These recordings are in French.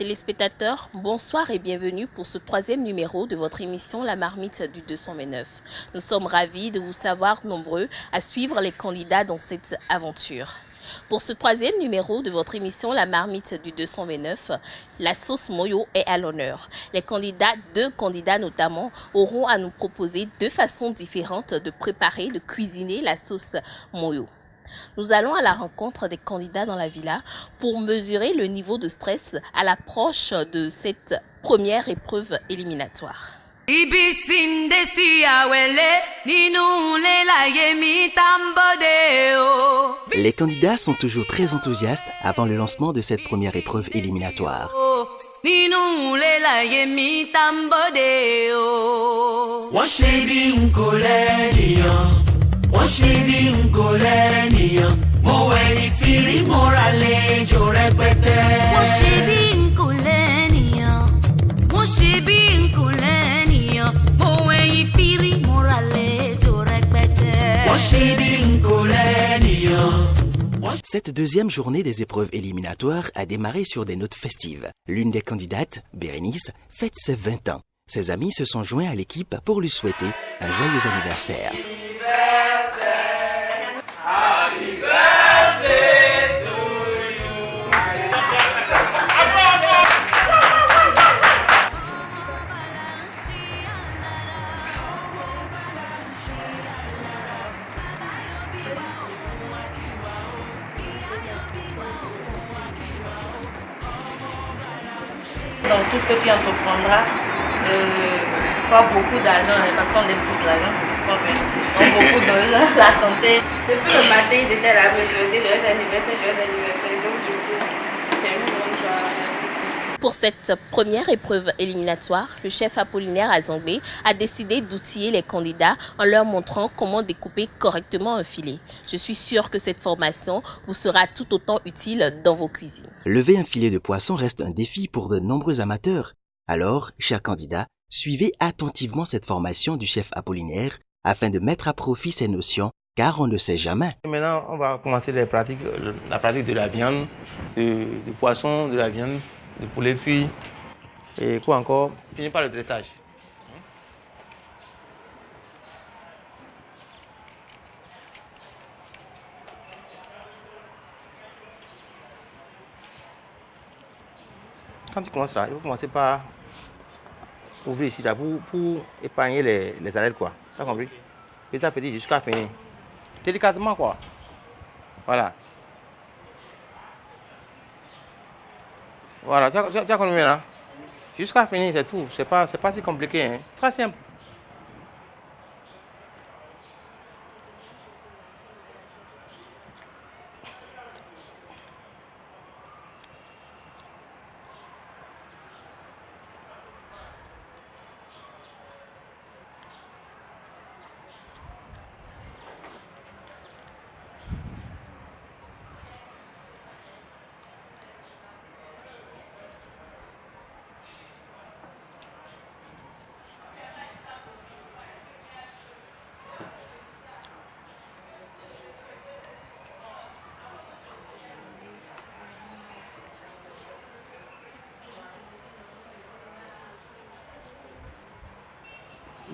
téléspectateurs, bonsoir et bienvenue pour ce troisième numéro de votre émission La Marmite du 229. Nous sommes ravis de vous savoir nombreux à suivre les candidats dans cette aventure. Pour ce troisième numéro de votre émission La Marmite du 229, la sauce Moyo est à l'honneur. Deux candidats notamment, auront à nous proposer deux façons différentes de préparer, de cuisiner la sauce Moyo. Nous allons à la rencontre des candidats dans la villa pour mesurer le niveau de stress à l'approche de cette première épreuve éliminatoire. Les candidats sont toujours très enthousiastes avant le lancement de cette première épreuve éliminatoire. Cette deuxième journée des épreuves éliminatoires a démarré sur des notes festives. L'une des candidates, Bérénice, fête ses 20 ans. Ses amis se sont joints à l'équipe pour lui souhaiter un joyeux anniversaire. Donc tout ce que tu entreprendras, pas beaucoup d'argent, parce qu'on aime tous l'argent, je pense, donc beaucoup d'argent, la santé. Depuis le matin, ils étaient là, me souhaiter joyeux anniversaire, donc du coup, c'est une bonne joie, merci. Pour cette première épreuve éliminatoire, le chef Apollinaire Azangbé a décidé d'outiller les candidats en leur montrant comment découper correctement un filet. Je suis sûre que cette formation vous sera tout autant utile dans vos cuisines. Lever un filet de poisson reste un défi pour de nombreux amateurs. Alors, chers candidats, suivez attentivement cette formation du chef Apollinaire afin de mettre à profit ces notions, car on ne sait jamais. Maintenant, on va commencer la pratique de la viande, du poisson, de la viande, du poulet cuit et quoi encore. Finir par le dressage. Quand tu commences là, il faut commencer par ouvrir ici là pour épargner les arêtes quoi. Tu as compris? Petit à petit jusqu'à finir. Délicatement quoi. Voilà. Voilà, tu as compris là? Jusqu'à finir, c'est tout. C'est pas si compliqué. Hein. Très simple.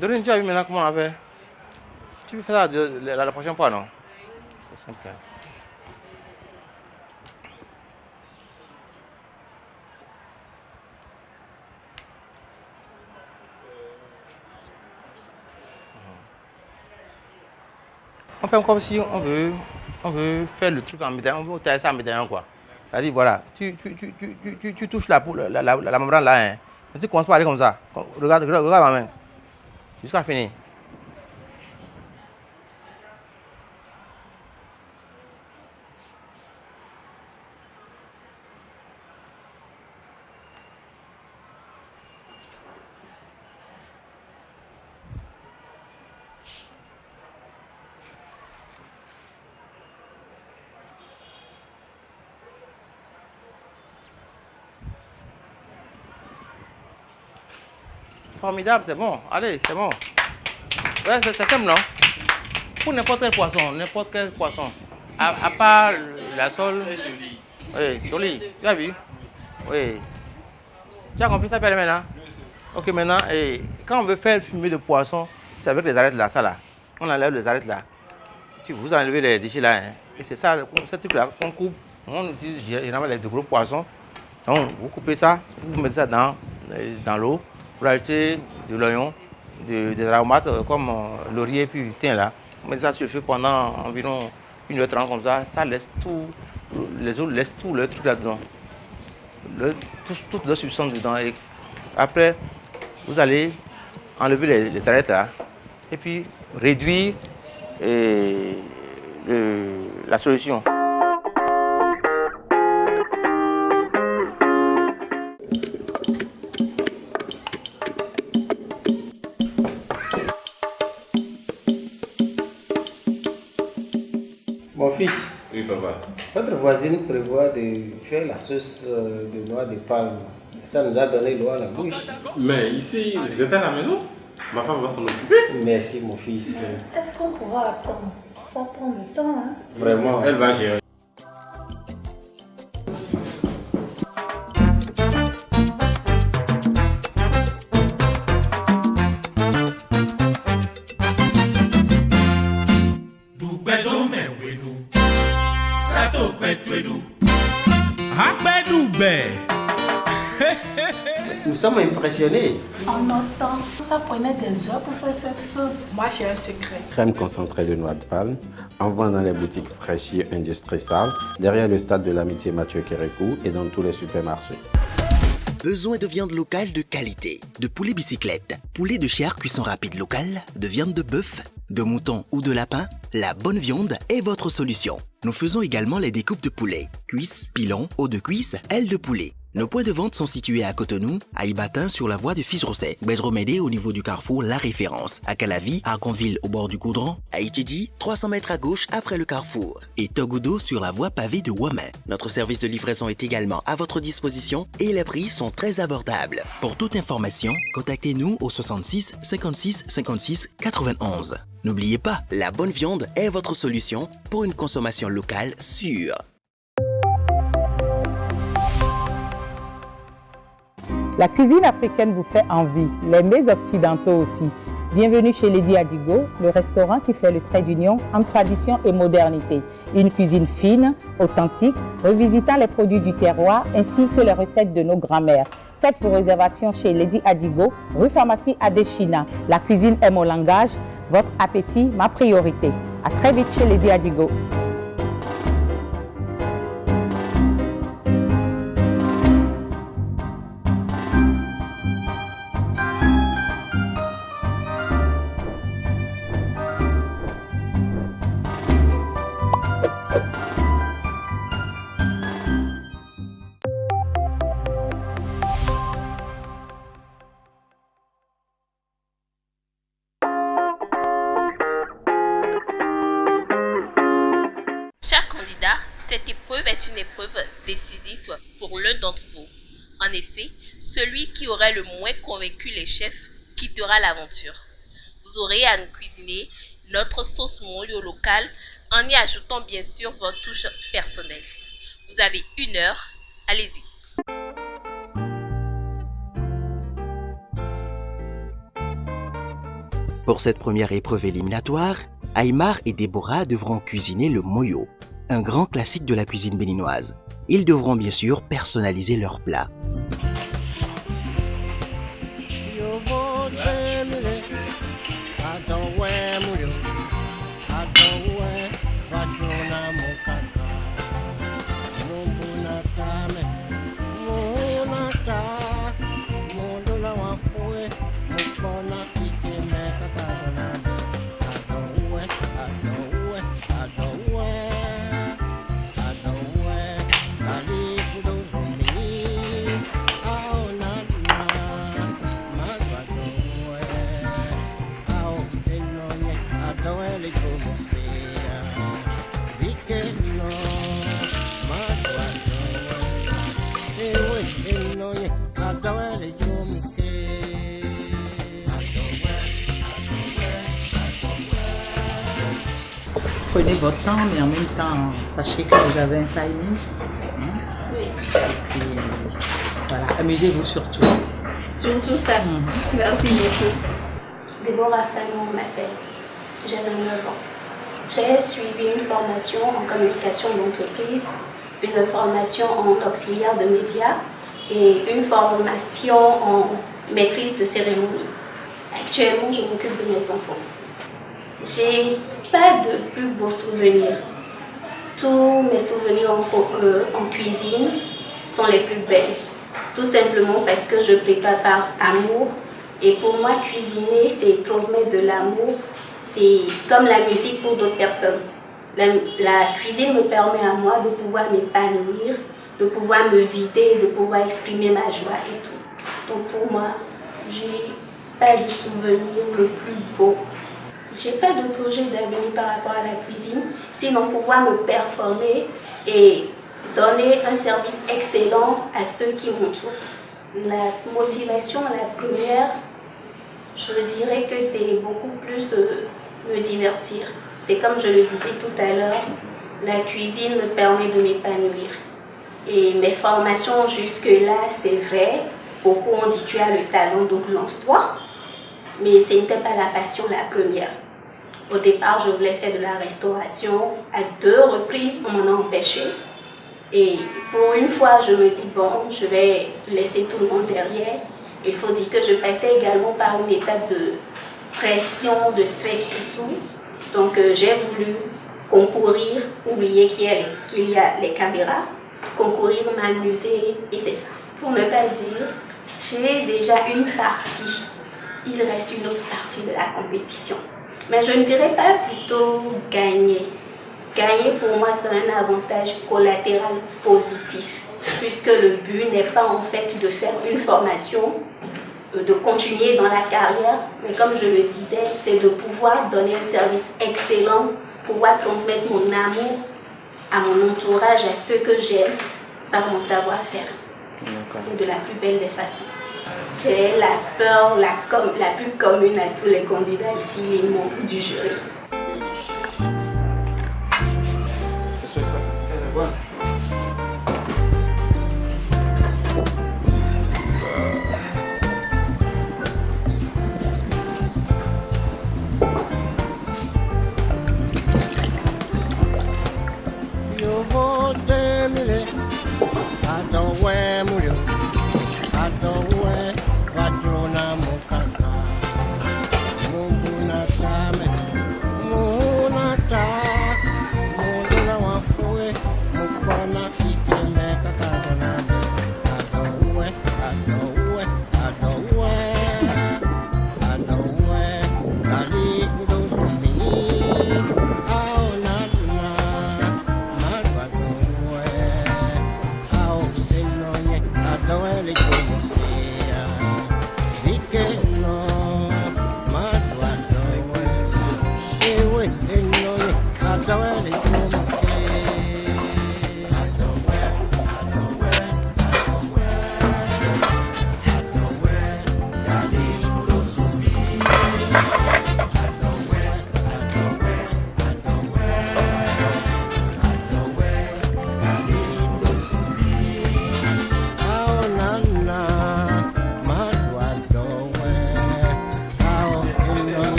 Dorine, tu as vu maintenant comment on a fait? Tu veux faire ça la prochaine fois, non? C'est simple. On fait comme si on veut faire le truc en médaillon, on veut tailler ça en médaillon quoi. C'est-à-dire voilà, tu touches la membrane là, hein. Tu commences par aller comme ça. Regarde ma main. Jusqu'à finir. Formidable, c'est bon. Allez, c'est bon. Ouais, c'est simple, non? Pour n'importe quel poisson, à part la sole. Oui, joli. Tu as vu? Oui. Tu as compris ça, Père, maintenant? Ok, maintenant, quand on veut faire fumer de poisson, c'est avec les arêtes là, ça là. On enlève les arêtes là. Vous enlevez les déchets là. Hein. Et c'est ça, ce truc là qu'on coupe. On utilise généralement les de gros poissons. Donc, vous coupez ça, vous mettez ça dans l'eau. Vous rajoutez de l'oignon, des aromates comme laurier puis thym là. Vous mettez ça sur le feu pendant environ 1h30 comme ça. Ça laisse tout, les autres laissent tout le truc là-dedans. Toute la substance dedans. Et après, vous allez enlever les arêtes là. Et puis réduire la solution. Mon fils, Oui, papa. votre voisine prévoit de faire la sauce de noix de palme. Ça nous a donné l'eau à la bouche. Mais ici, vous êtes à la maison? Ma femme va s'en occuper. Merci, mon fils. Est-ce qu'on pourra attendre? Ça prend du temps, hein? Vraiment. Elle va gérer. Nous sommes impressionnés. En notre temps, ça prenait des heures pour faire cette sauce. Moi, j'ai un secret. Crème concentrée de noix de palme, en vente dans les boutiques Fraîchier Industrie Salle, derrière le stade de l'amitié Mathieu Kérékou et dans tous les supermarchés. Besoin de viande locale de qualité, de poulet bicyclette, poulet de chair cuisson rapide locale, de viande de bœuf, de mouton ou de lapin, la bonne viande est votre solution. Nous faisons également les découpes de poulet, cuisses, pilons, os de cuisse, ailes de poulet. Nos points de vente sont situés à Cotonou, à Ibatin sur la voie de Fils-Rosset, Bezromédé au niveau du carrefour La Référence, à Calavi, à Arconville au bord du Goudron, à Itidi, 300 mètres à gauche après le carrefour, et Togoudou sur la voie pavée de Ouamen. Notre service de livraison est également à votre disposition et les prix sont très abordables. Pour toute information, contactez-nous au 66 56 56 91. N'oubliez pas, la bonne viande est votre solution pour une consommation locale sûre. La cuisine africaine vous fait envie, les mets occidentaux aussi. Bienvenue chez Lady Adigo, le restaurant qui fait le trait d'union entre tradition et modernité. Une cuisine fine, authentique, revisitant les produits du terroir ainsi que les recettes de nos grands-mères. Faites vos réservations chez Lady Adigo, rue Pharmacie Adéchina. La cuisine est mon langage, votre appétit, ma priorité. À très vite chez Lady Adigo. Chers candidats, cette épreuve est une épreuve décisive pour l'un d'entre vous. En effet, celui qui aura le moins convaincu les chefs quittera l'aventure. Vous aurez à nous cuisiner notre sauce moyo locale en y ajoutant bien sûr votre touche personnelle. Vous avez 1 heure, allez-y. Pour cette première épreuve éliminatoire, Aymar et Déborah devront cuisiner le moyo, un grand classique de la cuisine béninoise. Ils devront bien sûr personnaliser leur plat. Prenez votre temps, mais en même temps, sachez que vous avez un timing. Hein? Et puis, voilà. Amusez-vous surtout. Surtout ça. Merci beaucoup. Déborah Fanon m'appelle. J'ai 29 ans. J'ai suivi une formation en communication d'entreprise, une formation en auxiliaire de médias et une formation en maîtrise de cérémonie. Actuellement, je m'occupe de mes enfants. J'ai pas de plus beaux souvenirs. Tous mes souvenirs en cuisine sont les plus belles. Tout simplement parce que je prépare par amour. Et pour moi, cuisiner, c'est transmettre de l'amour. C'est comme la musique pour d'autres personnes. La cuisine me permet à moi de pouvoir m'épanouir, de pouvoir me vider, de pouvoir exprimer ma joie et tout. Donc pour moi, j'ai pas de souvenir le plus beau. J'ai pas de projet d'avenir par rapport à la cuisine, sinon pouvoir me performer et donner un service excellent à ceux qui m'entourent. La motivation, la première, je dirais que c'est beaucoup plus me divertir. C'est comme je le disais tout à l'heure, la cuisine me permet de m'épanouir. Et mes formations jusque-là, c'est vrai, beaucoup ont dit tu as le talent, donc lance-toi. Mais ce n'était pas la passion la première. Au départ, je voulais faire de la restauration. À 2 reprises, on m'en a empêché. Et pour une fois, je me dis, bon, je vais laisser tout le monde derrière. Il faut dire que je passais également par une étape de pression, de stress et tout. Donc, j'ai voulu concourir, oublier qu'il y a les caméras, concourir, m'amuser, et c'est ça. Pour ne pas dire, j'ai déjà une partie. Il reste une autre partie de la compétition. Mais je ne dirais pas plutôt gagner. Gagner pour moi c'est un avantage collatéral positif, puisque le but n'est pas en fait de faire une formation, de continuer dans la carrière, mais comme je le disais, c'est de pouvoir donner un service excellent, pouvoir transmettre mon amour à mon entourage, à ceux que j'aime, par mon savoir-faire. Et de la plus belle des façons. J'ai la peur la plus commune à tous les candidats ici, les membres du jury.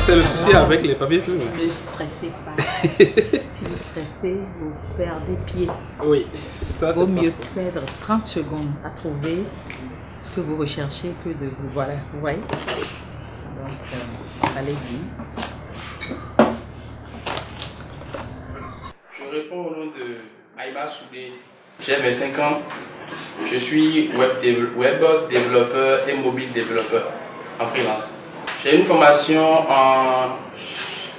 C'est le souci avec les papiers tout. Ne stressez pas. Si vous stressez, vous perdez pied. Oui, ça vaut mieux perdre 30 secondes à trouver ce que vous recherchez que de vous. Voilà, vous voyez. Donc, allez-y. Je réponds au nom de Aïba Soudé. J'ai 25 ans. Je suis web développeur et mobile développeur en freelance. J'ai une formation en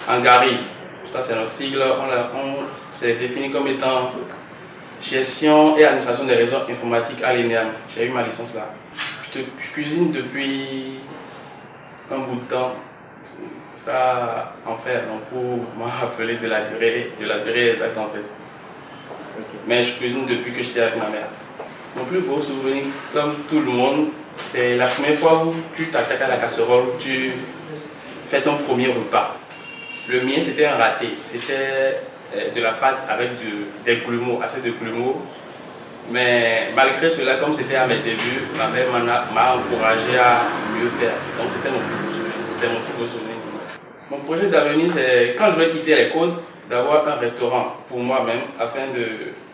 Angari, ça c'est notre sigle, on s'est défini comme étant gestion et administration des réseaux informatiques à l'ENEAM. J'ai eu ma licence là. Je cuisine depuis un bout de temps. Ça, en fait, on m'a rappelé de la durée exacte en fait. Mais je cuisine depuis que j'étais avec ma mère. Mon plus beau souvenir, comme tout le monde, c'est la première fois où tu t'attaques à la casserole, tu fais ton premier repas. Le mien, c'était un raté. C'était de la pâte avec des grumeaux, assez de grumeaux. Mais malgré cela, comme c'était à mes débuts, ma mère m'a encouragé à mieux faire. Donc c'était mon plus beau souvenir. C'est mon plus beau souvenir. Mon projet d'avenir, c'est quand je vais quitter les côtes, d'avoir un restaurant pour moi-même afin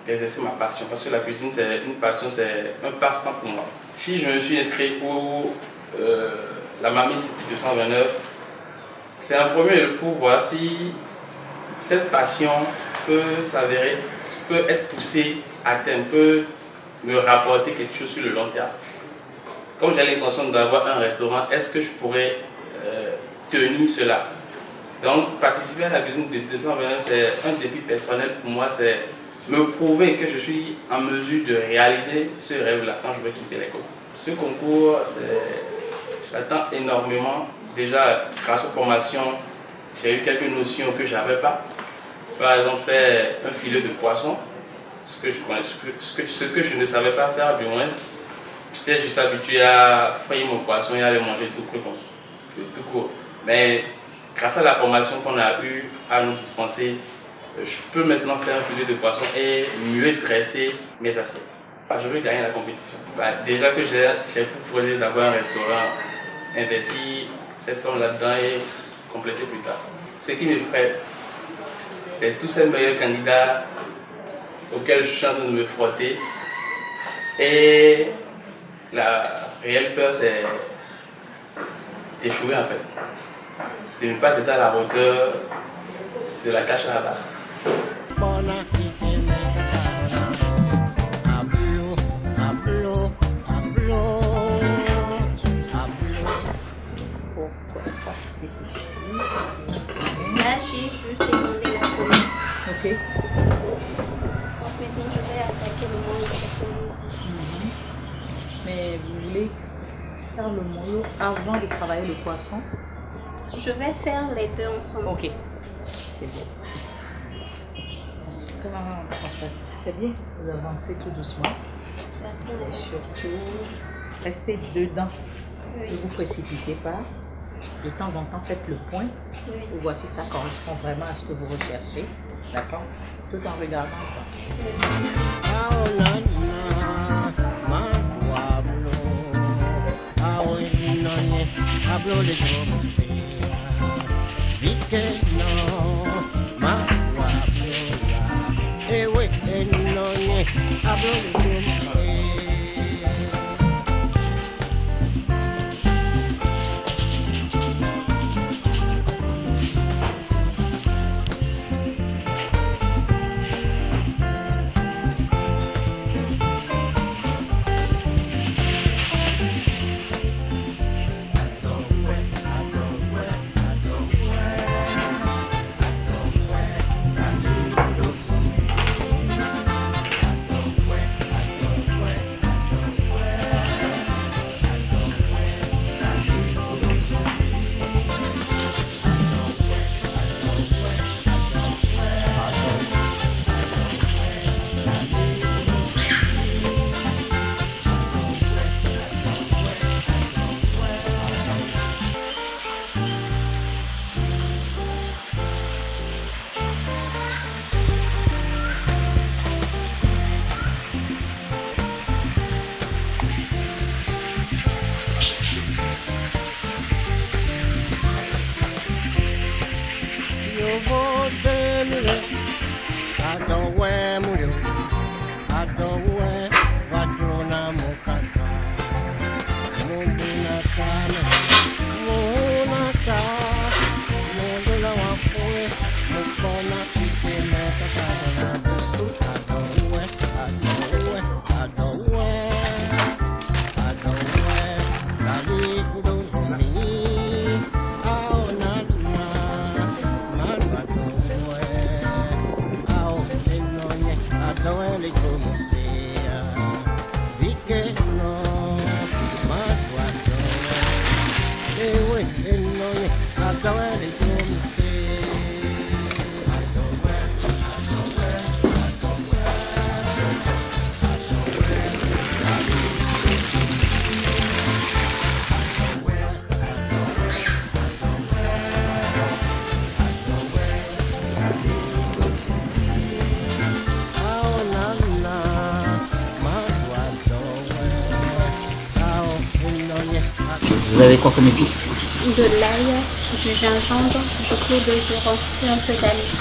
d'exercer ma passion. Parce que la cuisine, c'est une passion, c'est un passe-temps pour moi. Si je me suis inscrit pour la marmite du 229, c'est un premier pour voir si cette passion peut être poussée à terme, peut me rapporter quelque chose sur le long terme. Comme j'ai l'intention d'avoir un restaurant, est-ce que je pourrais tenir cela? Donc, participer à la cuisine de 229, c'est un défi personnel pour moi, c'est me prouver que je suis en mesure de réaliser ce rêve-là quand je vais quitter l'école. Ce concours, j'attends énormément. Déjà, grâce aux formations, j'ai eu quelques notions que je n'avais pas. Par exemple, faire un filet de poisson, ce que je ne savais pas faire, du moins. J'étais juste habitué à frayer mon poisson et à le manger tout court. Mais grâce à la formation qu'on a eue à nous dispenser, je peux maintenant faire un filet de poisson et mieux dresser mes assiettes. Je veux gagner la compétition. Déjà que j'ai pour projet d'avoir un restaurant, investir cette somme là-dedans et compléter plus tard. Ce qui m'effraie, c'est tous ces meilleurs candidats auxquels je suis en train de me frotter. Et la réelle peur, c'est d'échouer en fait. De ne pas être à la hauteur de la tâche à la barre. Là, j'ai juste demandé la commande. Ok. Donc maintenant, je vais attaquer le monde de Mais vous voulez faire le mollo avant de travailler le poisson? Je vais faire les deux ensemble. Ok. C'est bon. C'est bien, vous avancez tout doucement. Et surtout, restez dedans. Oui. Ne vous précipitez pas. De temps en temps, faites le point. Oui. Pour voir si ça correspond vraiment à ce que vous recherchez. D'accord? Tout en regardant. Vous avez quoi comme épices? De l'ail, du gingembre, du clou de girofle et un peu d'anis.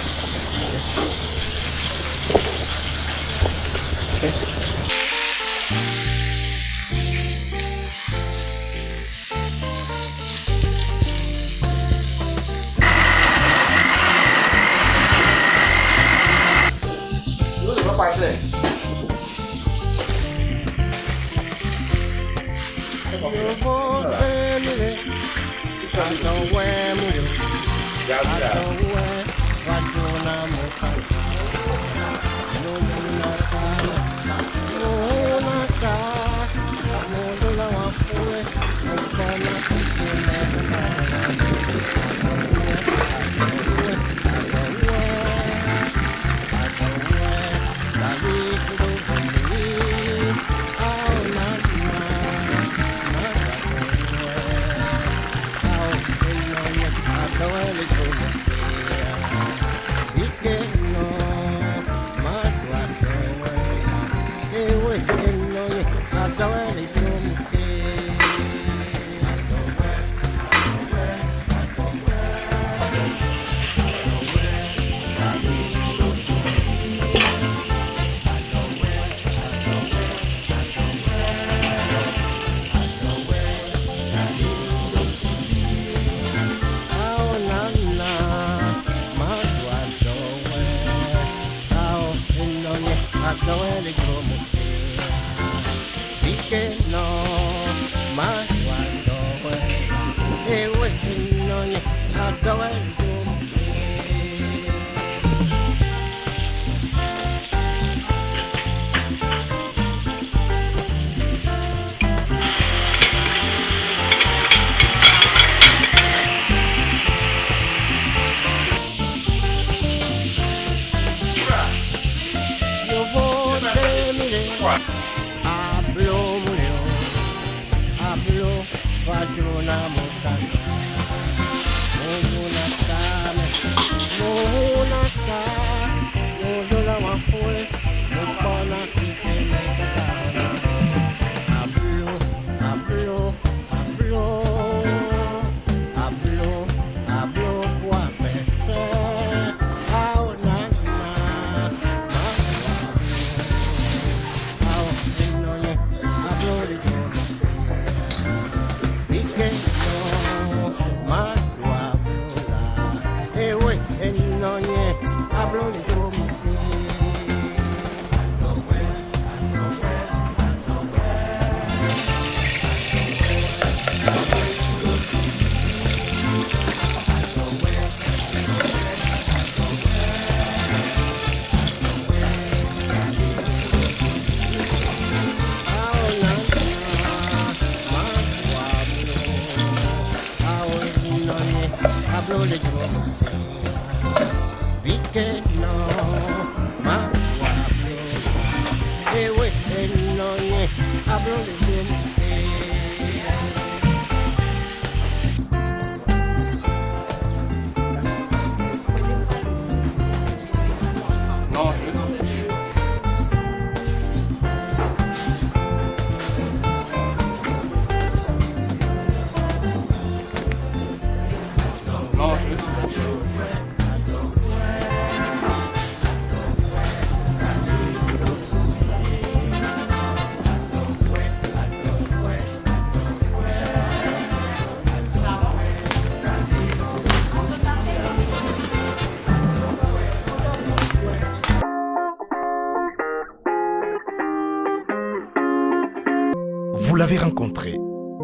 Vous l'avez rencontrée,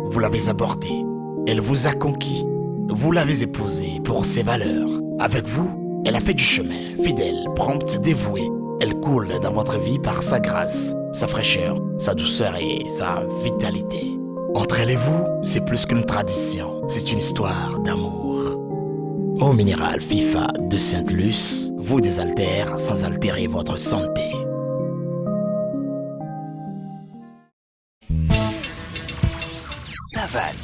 vous l'avez abordée, elle vous a conquis, vous l'avez épousée pour ses valeurs. Avec vous, elle a fait du chemin, fidèle, prompte, dévouée. Elle coule dans votre vie par sa grâce, sa fraîcheur, sa douceur et sa vitalité. Entre elle et vous, c'est plus qu'une tradition, c'est une histoire d'amour. Eau minérale FIFA de Sainte-Luce vous désaltère sans altérer votre santé. Savane.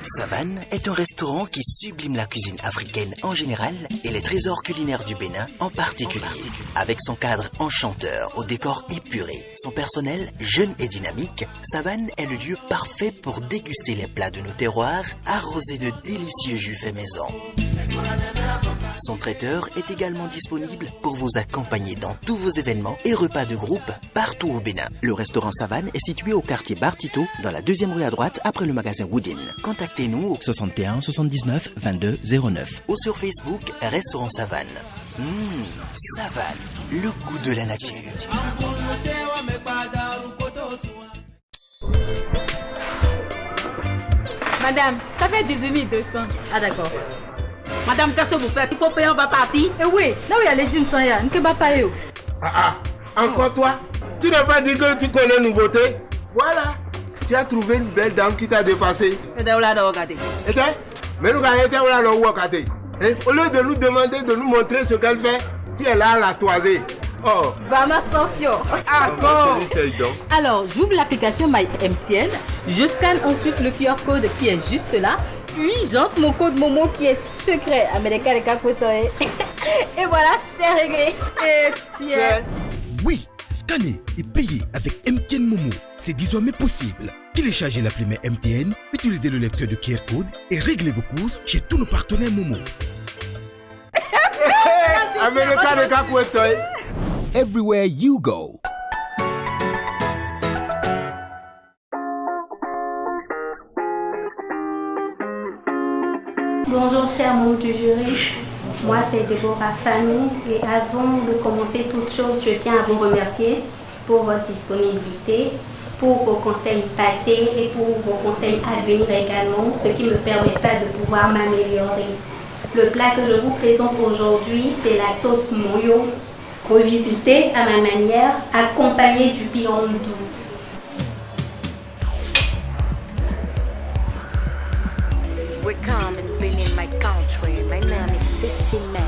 Savane est un restaurant qui sublime la cuisine africaine en général et les trésors culinaires du Bénin en particulier. Avec son cadre enchanteur au décor épuré, son personnel jeune et dynamique, Savane est le lieu parfait pour déguster les plats de nos terroirs arrosés de délicieux jus faits maison. Son traiteur est également disponible pour vous accompagner dans tous vos événements et repas de groupe partout au Bénin. Le restaurant Savane est situé au quartier Bartito, dans la 2e rue à droite après le magasin Woodin. Contactez-nous au 61 79 22 09 ou sur Facebook Restaurant Savane. Savane, le goût de la nature. Madame, ça fait 18 200. Ah d'accord. Madame, qu'est-ce que vous faites? Il faut payer, on va partir. Eh oui, là où il y a les jeans, il y a un pas payer. Encore toi? Tu n'as pas dit que tu connais une nouveauté? Voilà. Tu as trouvé une belle dame qui t'a dépassé. Et d'ailleurs, là, regardez. Et toi? Mais nous, regardez. Au lieu de nous demander de nous montrer ce qu'elle fait, tu es là à la toiser. Oh. Bama Sofio. Alors, j'ouvre l'application MyMTN. Je scanne ensuite le QR code qui est juste là. Puis, j'entre mon code Momo qui est secret. Et voilà, c'est réglé. Et tiens. Oui, scanner et payer avec MTN Momo, c'est désormais possible. Téléchargez l'appli MTN, utilisez le lecteur de QR code et réglez vos courses chez tous nos partenaires Momo. Everywhere you go. Bonjour chers membres du jury, moi c'est Déborah Fanou et avant de commencer toute chose, je tiens à vous remercier pour votre disponibilité, pour vos conseils passés et pour vos conseils à venir également, ce qui me permettra de pouvoir m'améliorer. Le plat que je vous présente aujourd'hui, c'est la sauce moyo, revisitée à ma manière, accompagnée du biondou. We come and bring in my country. My name is Sissy Man.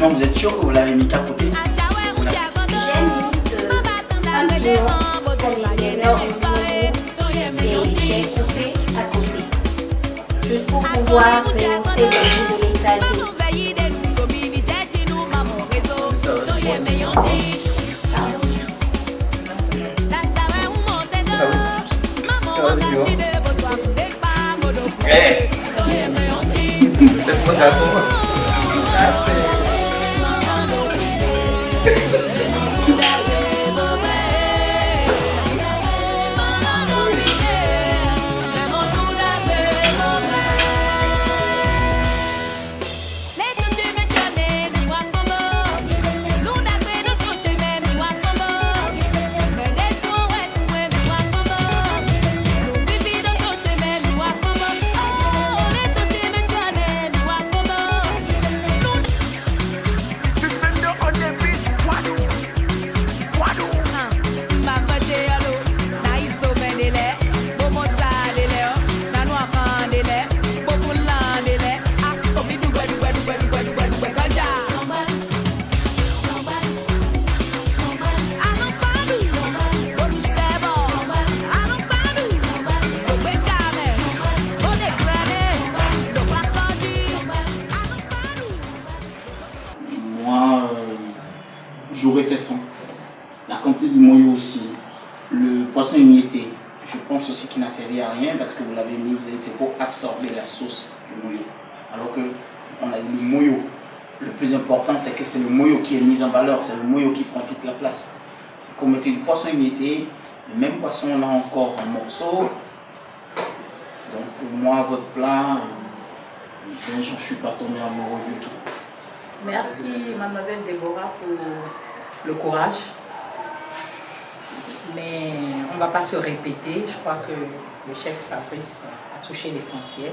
Vous êtes sûr que vous l'avez mis qu'à côté? J'ai mis et j'ai coupé à côté, juste pour pouvoir rehausser le goût de l'étaser. C'est mon garçon. What? Le poisson émietté, je pense aussi qu'il n'a servi à rien parce que vous l'avez mis, vous avez dit c'est pour absorber la sauce du moyo. Alors que on a dit le moyo. Le plus important, c'est que c'est le moyo qui est mis en valeur, c'est le moyo qui prend toute la place. Quand vous mettez du poisson émietté, le même poisson là encore en morceaux. Donc pour moi, votre plat, je ne suis pas tombé amoureux du tout. Merci mademoiselle Déborah pour le courage. Mais on ne va pas se répéter. Je crois que le chef Fabrice a touché l'essentiel.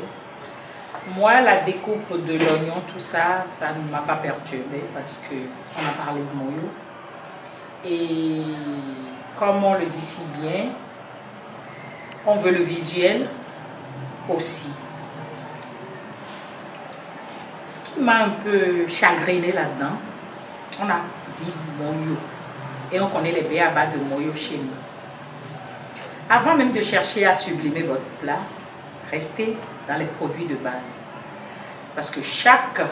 Moi, la découpe de l'oignon, tout ça, ça ne m'a pas perturbée parce qu'on a parlé de moyo. Et comme on le dit si bien, on veut le visuel aussi. Ce qui m'a un peu chagriné là-dedans, on a dit moyo. Et on connaît les b.a.-ba de moyo chez nous. Avant même de chercher à sublimer votre plat, restez dans les produits de base. Parce que chaque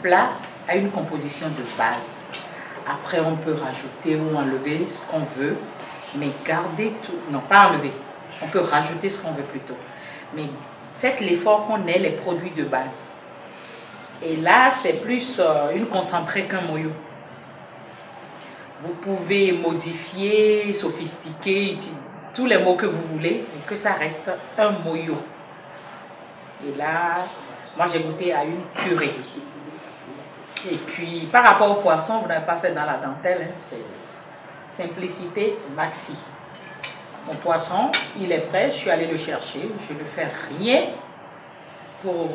plat a une composition de base. Après, on peut rajouter ou enlever ce qu'on veut, mais gardez tout. Non, pas enlever. On peut rajouter ce qu'on veut plutôt. Mais faites l'effort qu'on ait les produits de base. Et là, c'est plus une concentrée qu'un moyo. Vous pouvez modifier, sophistiquer, tous les mots que vous voulez, et que ça reste un moyo. Et là, moi j'ai goûté à une purée. Et puis, par rapport au poisson, vous n'avez pas fait dans la dentelle, hein, c'est simplicité maxi. Mon poisson, il est prêt, je suis allée le chercher, je ne fais rien pour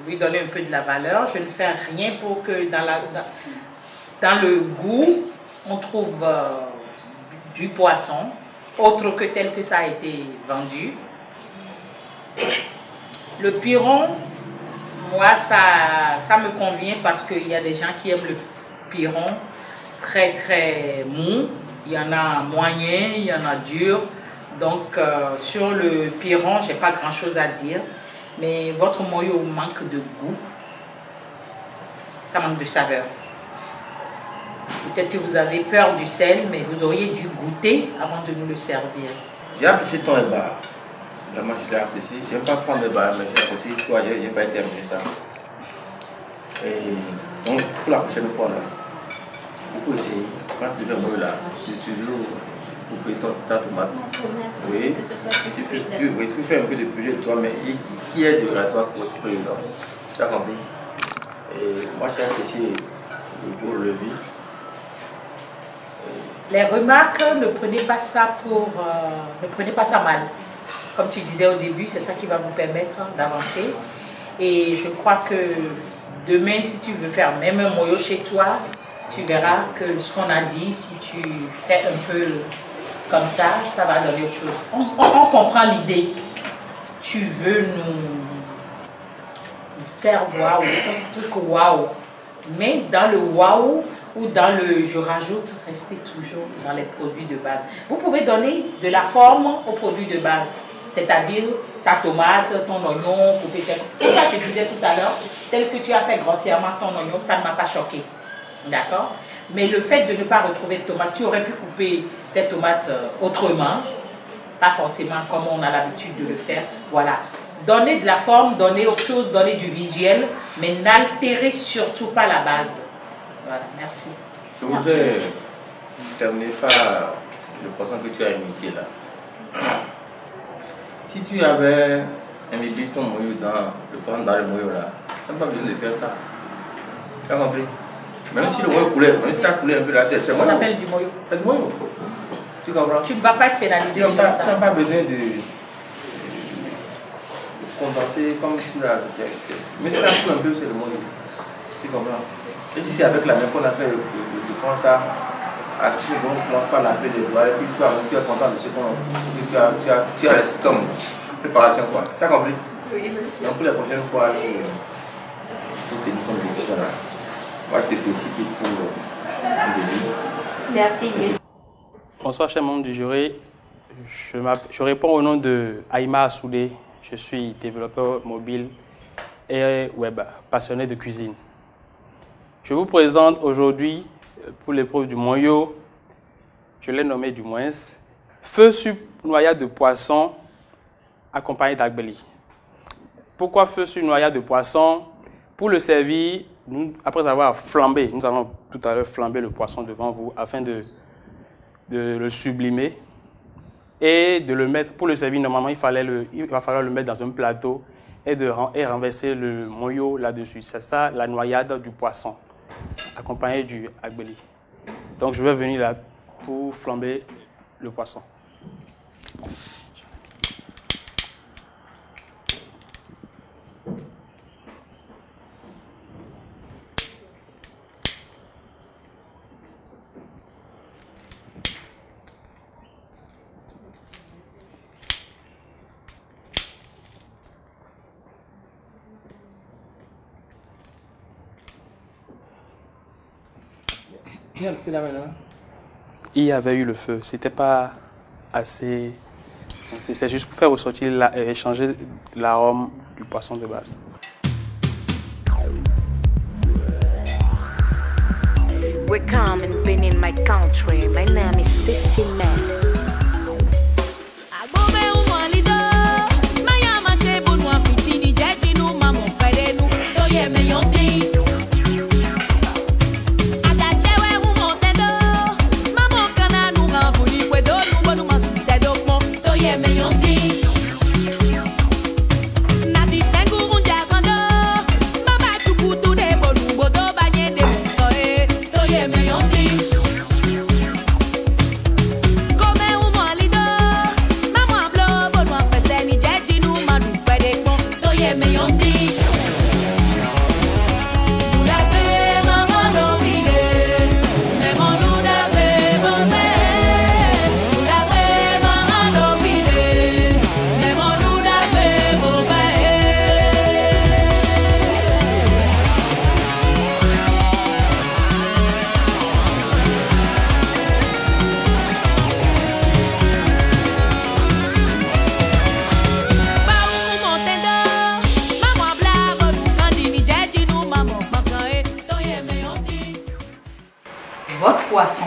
lui donner un peu de la valeur, je ne fais rien pour que dans le goût, on trouve du poisson, autre que tel que ça a été vendu. Le piron, moi, ça me convient parce qu'il y a des gens qui aiment le piron très très mou. Il y en a moyen, il y en a dur. Donc, sur le piron, je n'ai pas grand-chose à dire. Mais votre moyo manque de goût. Ça manque de saveur. Peut-être que vous avez peur du sel, mais vous auriez dû goûter avant de nous le servir. J'ai apprécié ton ébat. Vraiment, je l'ai apprécié. Je n'aime pas prendre l'ébat, mais j'ai apprécié. Je n'ai pas terminé ça. Et donc, pour la prochaine fois, là, vous pouvez essayer. Quand tu fais un là, tu toujours couper ta tomate. Oui. Que ce soit plus fluide. Oui, tu fais un peu de purée de toi, mais qui est de la toi pour être purée dedans. Tu as compris? Et moi, j'ai apprécié le levis. Les remarques, ne prenez pas ça mal. Comme tu disais au début, c'est ça qui va vous permettre d'avancer. Et je crois que demain, si tu veux faire même un moyo chez toi, tu verras que ce qu'on a dit, si tu fais un peu comme ça va donner autre chose. On comprend l'idée. Tu veux nous faire waouh, un truc waouh. Mais dans le waouh ou dans le je rajoute, restez toujours dans les produits de base. Vous pouvez donner de la forme aux produits de base. C'est-à-dire ta tomate, ton oignon, coupé. Tout ça, je disais tout à l'heure, tel que tu as fait grossièrement ton oignon, ça ne m'a pas choqué. D'accord? Mais le fait de ne pas retrouver de tomates, tu aurais pu couper tes tomates autrement, pas forcément comme on a l'habitude de le faire. Voilà. Donnez de la forme, donnez autre chose, donnez du visuel, mais n'altérez surtout pas la base. Voilà, merci. Je voudrais terminer par le poisson que tu as imité là. Si tu avais imbibé ton moyo dans le moyo là, tu n'as pas besoin de faire ça. Tu as compris? Même si le moyo coulait, même si ça coulait un peu là, c'est moi. Ça s'appelle du moyo. C'est du moyo. Tu comprends? Tu ne vas pas être pénalisé sur ça. Tu n'as pas besoin de condenser comme sur la... Mais ça coule un peu, c'est le moyo. Tu comprends? Et ici avec la main qu'on a fait de prendre ça, assis, on ne commence pas à l'appeler les doigts, et puis tu es content de ce que tu as laissé comme préparation quoi. Tu as compris? Oui, merci. Donc pour la prochaine fois, il faut tenir compte de ça là. Moi je te félicite pour le début. Merci. Bonsoir chers membres du jury. Je réponds au nom de Aïma Assoudé. Je suis développeur mobile et web, passionné de cuisine. Je vous présente aujourd'hui, pour l'épreuve du moyo, je l'ai nommé du moins, Feu sur noyade de poisson accompagné d'agbeli. Pourquoi feu sur noyade de poisson? Pour le servir, nous, après avoir flambé, nous allons tout à l'heure flamber le poisson devant vous afin de le sublimer et de le mettre. Pour le servir, normalement, il va falloir le mettre dans un plateau et renverser le moyo là-dessus. C'est ça la noyade du poisson, accompagné du agbeli. Donc je vais venir là pour flamber le poisson. Il y avait eu le feu, c'était pas assez. C'est juste pour faire ressortir et changer l'arôme du poisson de base. We come and been in my country. My name is Sissy Man. Votre poisson,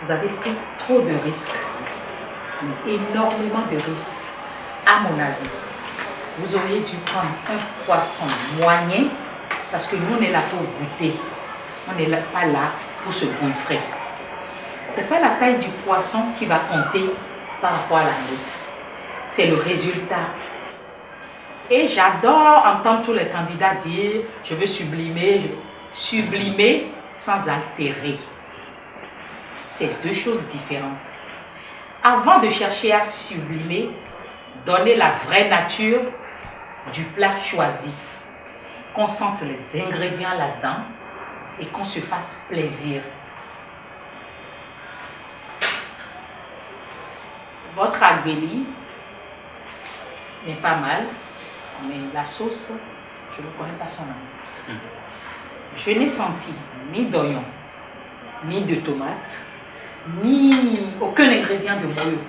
vous avez pris trop de risques, mais énormément de risques. À mon avis, vous auriez dû prendre un poisson moyen, parce que nous, on est là pour goûter. On n'est pas là pour se gonfler. Ce n'est pas la taille du poisson qui va compter par rapport à la note. C'est le résultat. Et j'adore entendre tous les candidats dire « je veux sublimer ». Sublimer sans altérer. C'est deux choses différentes. Avant de chercher à sublimer, donnez la vraie nature du plat choisi. Qu'on sente les ingrédients là-dedans et qu'on se fasse plaisir. Votre agbeli n'est pas mal, mais la sauce, je ne connais pas son nom. Je n'ai senti ni d'oignon, ni de tomate, ni aucun ingrédient de moyo.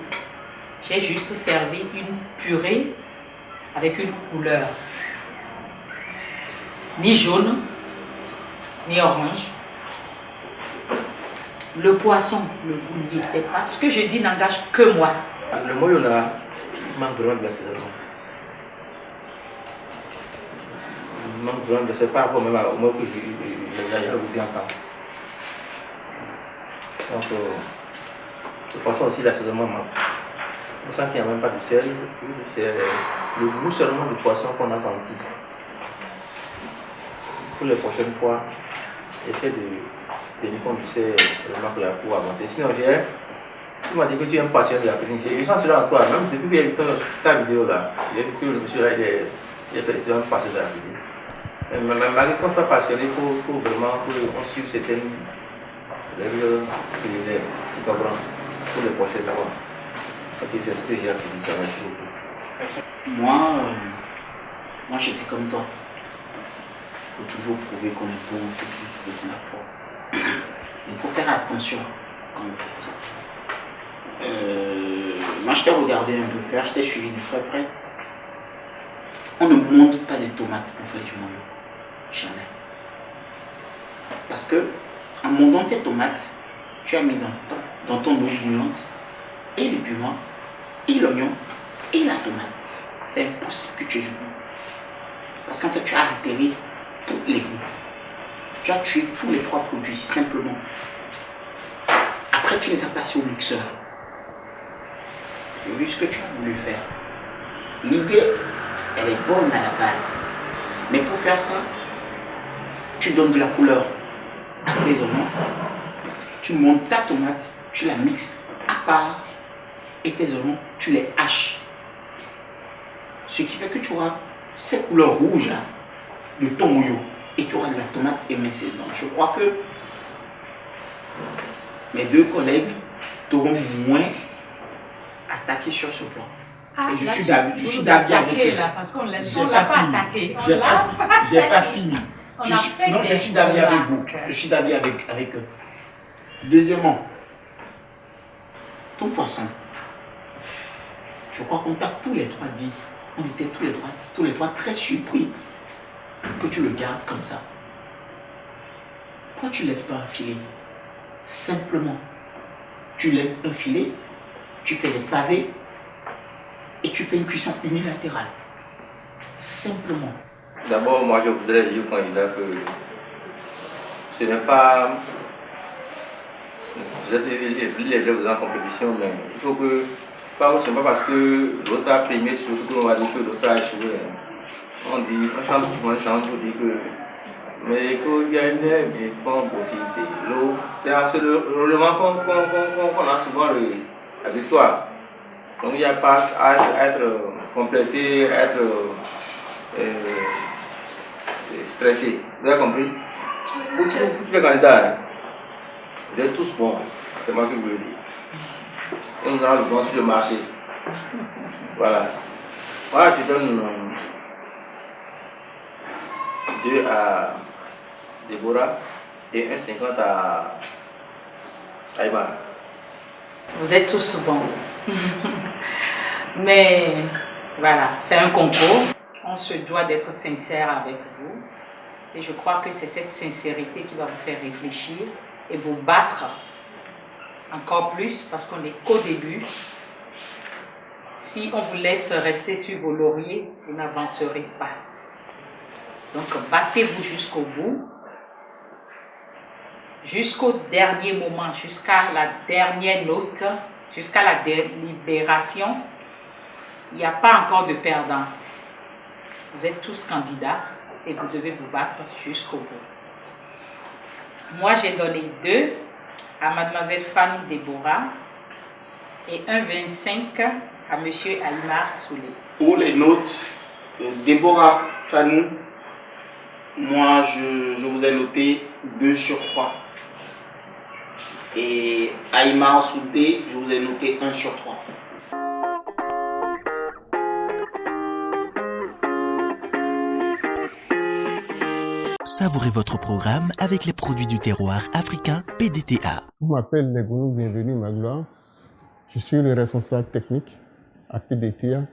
J'ai juste servi une purée avec une couleur. Ni jaune, ni orange. Le poisson, le goût n'y était pas. Ce que je dis n'engage que moi. Le moyo là, il manque vraiment de l'assaisonnement. Il manque vraiment de c'est pas rapport même au moyo que j'ai goûté en temps. Donc, le poisson aussi, l'assaisonnement manque. On sent qu'il n'y a même pas de sel. C'est le goût seulement du poisson qu'on a senti. Pour les prochaines fois, essaie de tenir compte de ces remarques là pour avancer. Sinon, tu m'as dit que tu es un passionné de la cuisine. Je sens cela en toi, même depuis que j'ai vu ta vidéo là. J'ai vu que le monsieur là, il est effectivement passionné de la cuisine. Mais malgré qu'on soit passionné, il faut vraiment qu'on suive certaines règles culinaires, tu comprends, pour les prochaines fois. Ok, c'est ce que j'ai à te dire, ça, merci beaucoup. Moi j'étais comme toi. Il faut toujours prouver qu'on est bon, il faut toujours prouver qu'on est fort. Il faut faire attention quand on critique. Moi je t'ai regardé un peu faire, je t'ai suivi de très près. On ne monte pas des tomates pour faire du moyo. Jamais. Parce que en montant tes tomates, tu as mis dans ton eau bouillante et le piments, et l'oignon, et la tomate. C'est impossible que tu aies du goût. Parce qu'en fait, tu as altéré tous les goûts. Tu as tué tous les 3 produits, simplement. Après, tu les as passés au mixeur. J'ai vu ce que tu as voulu faire. L'idée, elle est bonne à la base. Mais pour faire ça, tu donnes de la couleur à tes oignons. Tu montes ta tomate, tu la mixes à part. Et tes oignons, tu les haches. Ce qui fait que tu auras cette couleur rouge là, de ton mouillot. Et tu auras de la tomate émincée dedans. Je crois que mes 2 collègues t'auront moins attaqué sur ce plan. Ah, et je là, suis tu d'avis avec eux. là, parce qu'on l'a pas attaqué. J'ai pas fini. Je suis d'avis avec vous. Je suis d'avis avec eux. Deuxièmement, ton poisson. Je crois qu'on t'a tous les 3 dit. On était tous les trois très surpris que tu le gardes comme ça. Pourquoi tu ne lèves pas un filet? Simplement, tu lèves un filet, tu fais des pavés et tu fais une cuisson unilatérale. Simplement. D'abord, moi je voudrais dire au candidat que ce n'est pas. Vous êtes les vous en compétition, mais il faut que. Ce n'est pas parce que l'autre a primé, surtout qu'on va dire que l'autre a échoué. On dit, on chante souvent, on dit que. Mais il y a une possibilité. C'est le règlement qu'on a souvent la victoire. Donc il n'y a pas à être complexé, à être stressé. Vous avez compris? Pour tous les candidats, vous êtes tous bons. C'est moi qui vous le dis. Et nous allons besoin sur le marché. Voilà. Voilà, je donne 2 à Déborah et 1,50 à Aïma. Vous êtes tous bons. Mais voilà, c'est un concours. On se doit d'être sincère avec vous. Et je crois que c'est cette sincérité qui va vous faire réfléchir et vous battre encore plus parce qu'on n'est qu'au début. Si on vous laisse rester sur vos lauriers, vous n'avancerez pas. Donc battez-vous jusqu'au bout, jusqu'au dernier moment, jusqu'à la dernière note, jusqu'à la délibération. Il n'y a pas encore de perdant. Vous êtes tous candidats et vous devez vous battre jusqu'au bout. Moi, j'ai donné 2 à Mademoiselle Fanny Déborah et 1,25 à Monsieur Aïma Soulé. Pour les notes, Déborah Fanny, moi je vous ai noté 2/3. Et Aïma Soulé, je vous ai noté 1/3. Savourez votre programme avec les produits du terroir africain PDTA. Je m'appelle Legoulou, bienvenue ma gloire. Je suis le responsable technique à PDTA.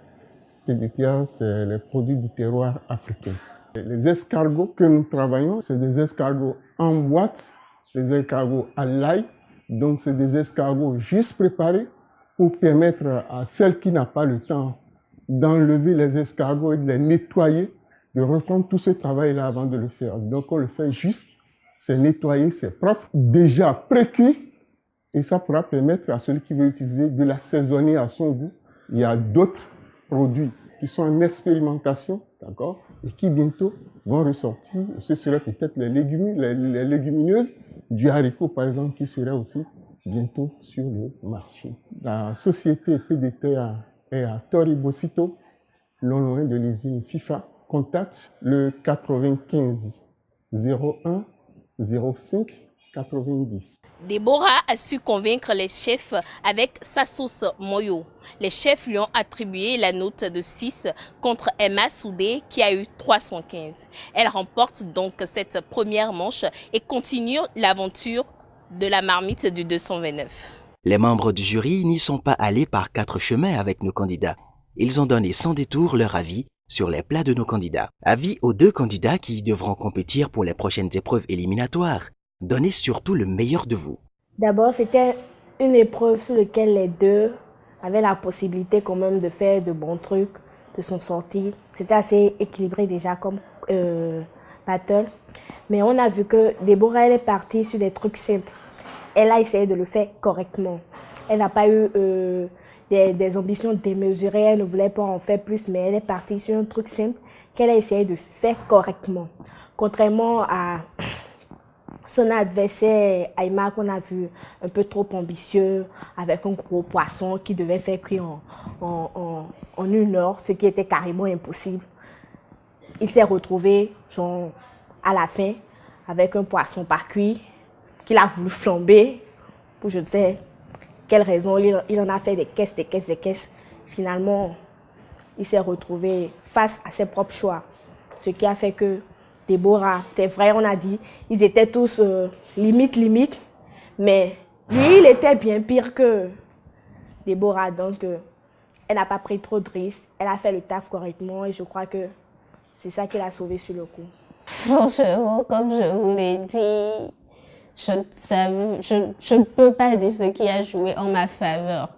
PDTA, c'est les produits du terroir africain. Les escargots que nous travaillons, c'est des escargots en boîte, des escargots à l'ail. Donc, c'est des escargots juste préparés pour permettre à celle qui n'a pas le temps d'enlever les escargots et de les nettoyer, de reprendre tout ce travail-là avant de le faire. Donc, on le fait juste, c'est nettoyé, c'est propre, déjà pré-cuit, et ça pourra permettre à celui qui veut utiliser de l'assaisonner à son goût. Il y a d'autres produits qui sont en expérimentation, d'accord, et qui bientôt vont ressortir. Ce serait peut-être les légumineuses, du haricot par exemple, qui seraient aussi bientôt sur le marché. La société PDTA est à Toribosito, non loin de l'usine FIFA. Contacte le 95 01 05 90. Déborah a su convaincre les chefs avec sa sauce moyo. Les chefs lui ont attribué la note de 6 contre Emma Soudé qui a eu 315. Elle remporte donc cette première manche et continue l'aventure de la marmite du 229. Les membres du jury n'y sont pas allés par 4 chemins avec nos candidats. Ils ont donné sans détour leur avis sur les plats de nos candidats. Avis aux 2 candidats qui devront compétir pour les prochaines épreuves éliminatoires. Donnez surtout le meilleur de vous. D'abord, c'était une épreuve sur laquelle les 2 avait la possibilité quand même de faire de bons trucs, de s'en sortir. C'était assez équilibré déjà comme battle. Mais on a vu que Déborah, elle est partie sur des trucs simples. Elle a essayé de le faire correctement. Elle n'a pas eu des ambitions démesurées, elle ne voulait pas en faire plus, mais elle est partie sur un truc simple qu'elle a essayé de faire correctement. Contrairement à son adversaire, Aïma, qu'on a vu un peu trop ambitieux, avec un gros poisson qui devait faire cuire en 1 heure, ce qui était carrément impossible. Il s'est retrouvé genre, à la fin avec un poisson pas cuit qu'il a voulu flamber pour je ne sais quelle raison. Il en a fait des caisses. Finalement, il s'est retrouvé face à ses propres choix. Ce qui a fait que Déborah, c'est vrai, on a dit, ils étaient tous limite, mais lui, il était bien pire que Déborah. Donc, elle n'a pas pris trop de risques. Elle a fait le taf correctement et je crois que c'est ça qui l'a sauvée sur le coup. Franchement, comme je vous l'ai dit, je ne peux pas dire ce qui a joué en ma faveur.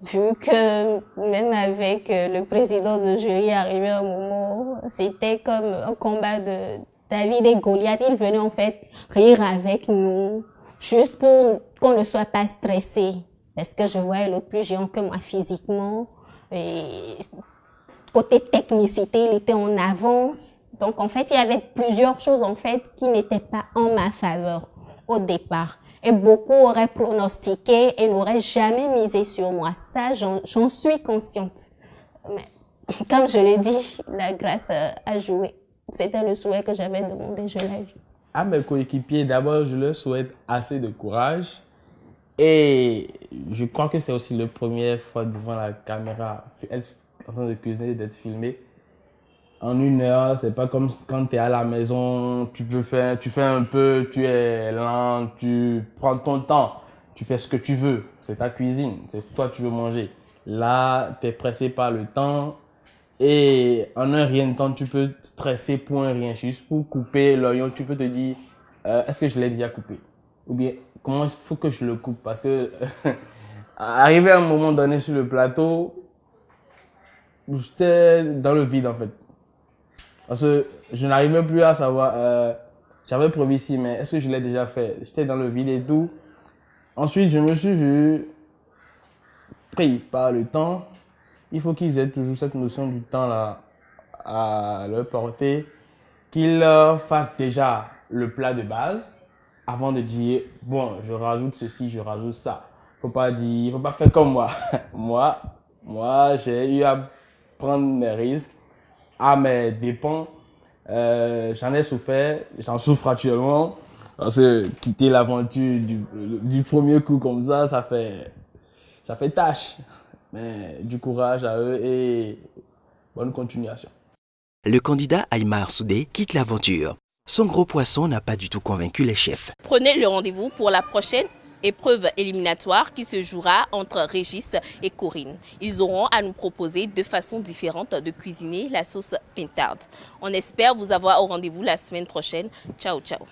Vu que même avec le président de jury arrivé à un moment, c'était comme un combat de David et Goliath. Il venait en fait rire avec nous, juste pour qu'on ne soit pas stressé. Parce que je voyais le plus géant que moi physiquement. Et côté technicité, il était en avance. Donc en fait, il y avait plusieurs choses en fait qui n'étaient pas en ma faveur au départ. Et beaucoup auraient pronostiqué et n'auraient jamais misé sur moi. Ça, j'en suis consciente. Mais comme je l'ai dit, la grâce a joué. C'était le souhait que j'avais demandé, je l'ai eu. À mes coéquipiers, d'abord, je leur souhaite assez de courage. Et je crois que c'est aussi la première fois devant la caméra, être en train de cuisiner, d'être filmé. En 1 heure, c'est pas comme quand tu es à la maison, tu fais un peu, tu es lent, tu prends ton temps, tu fais ce que tu veux, c'est ta cuisine, c'est toi tu veux manger. Là, tu es pressé par le temps et en un rien de temps, tu peux stresser pour un rien, juste pour couper l'oignon, tu peux te dire, est-ce que je l'ai déjà coupé? Ou bien, comment il faut que je le coupe? Parce que, arrivé à un moment donné sur le plateau, j'étais dans le vide en fait. Parce que je n'arrivais plus à savoir, j'avais prévu ici, mais est-ce que je l'ai déjà fait? J'étais dans le vide et tout. Ensuite, je me suis vu pris par le temps. Il faut qu'ils aient toujours cette notion du temps là à leur porter, qu'ils fassent déjà le plat de base avant de dire, bon, je rajoute ceci, je rajoute ça. Faut pas faire comme moi. moi, j'ai eu à prendre mes risques. À mes dépens, j'en ai souffert, j'en souffre actuellement, parce que quitter l'aventure du premier coup comme ça fait tâche. Mais du courage à eux et bonne continuation. Le candidat Aïmar Soudé quitte l'aventure. Son gros poisson n'a pas du tout convaincu les chefs. Prenez le rendez-vous pour la prochaine épreuve éliminatoire qui se jouera entre Régis et Corinne. Ils auront à nous proposer 2 façons différentes de cuisiner la sauce pintarde. On espère vous avoir au rendez-vous la semaine prochaine. Ciao, ciao.